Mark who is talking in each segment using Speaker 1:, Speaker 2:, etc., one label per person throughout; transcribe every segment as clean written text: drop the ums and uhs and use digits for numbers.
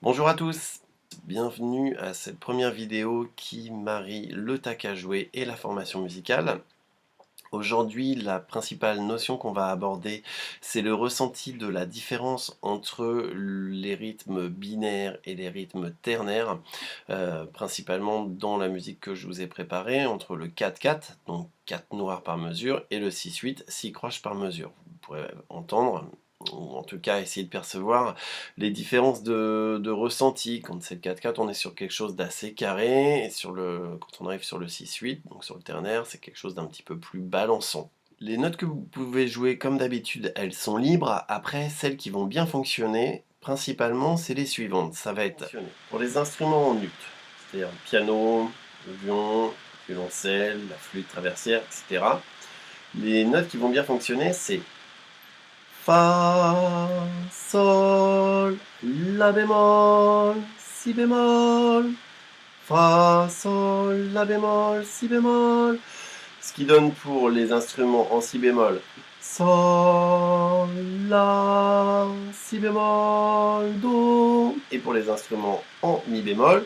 Speaker 1: Bonjour à tous, bienvenue à cette première vidéo qui marie le tac à jouer et la formation musicale. Aujourd'hui, la principale notion qu'on va aborder, c'est le ressenti de la différence entre les rythmes binaires et les rythmes ternaires, principalement dans la musique que je vous ai préparée, entre le 4-4, donc 4 noirs par mesure, et le 6-8, 6 croches par mesure. Vous pourrez entendre, ou en tout cas essayer de percevoir les différences de ressenti. Quand c'est le 4-4, on est sur quelque chose d'assez carré, et quand on arrive sur le 6-8, donc sur le ternaire, c'est quelque chose d'un petit peu plus balançant. Les notes que vous pouvez jouer comme d'habitude, elles sont libres. Après, celles qui vont bien fonctionner, principalement, c'est les suivantes. Ça va être pour les instruments en ut, c'est-à-dire le piano, le violon, le violoncelle, la flûte traversière, etc. Les notes qui vont bien fonctionner, c'est Fa, Sol, La bémol, Si bémol, Fa, Sol, La bémol, Si bémol. Ce qui donne pour les instruments en Si bémol, Sol, La, Si bémol, Do. Et pour les instruments en Mi bémol,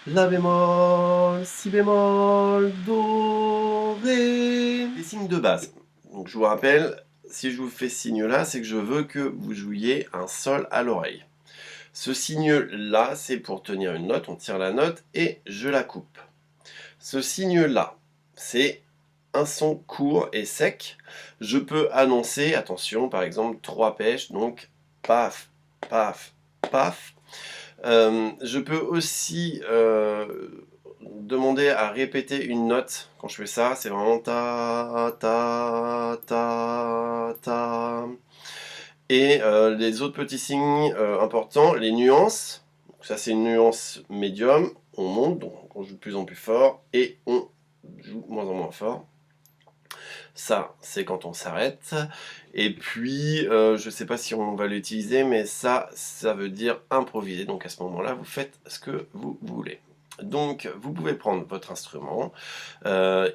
Speaker 1: La bémol, Si bémol, Do, Ré. Les signes de base. Donc je vous rappelle, si je vous fais ce signe-là, c'est que je veux que vous jouiez un Sol à l'oreille. Ce signe-là, c'est pour tenir une note, on tire la note et je la coupe. Ce signe-là, c'est un son court et sec. Je peux annoncer, attention, par exemple, 3 pêches, donc paf, paf, paf. Je peux aussi demander à répéter une note quand je fais ça. C'est vraiment ta, ta, ta, ta. Et les autres petits signes importants, les nuances. Ça, c'est une nuance médium. On monte, donc on joue de plus en plus fort. Et on joue de moins en moins fort. Ça, c'est quand on s'arrête. Et puis, je ne sais pas si on va l'utiliser, mais ça veut dire improviser. Donc à ce moment-là, vous faites ce que vous voulez. Donc, vous pouvez prendre votre instrument.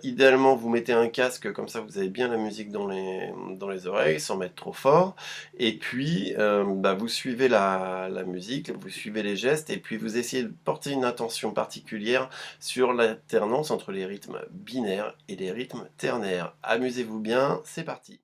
Speaker 1: Idéalement, vous mettez un casque, comme ça vous avez bien la musique dans les oreilles, sans mettre trop fort. Et puis, vous suivez la musique, vous suivez les gestes, et puis vous essayez de porter une attention particulière sur l'alternance entre les rythmes binaires et les rythmes ternaires. Amusez-vous bien, c'est parti!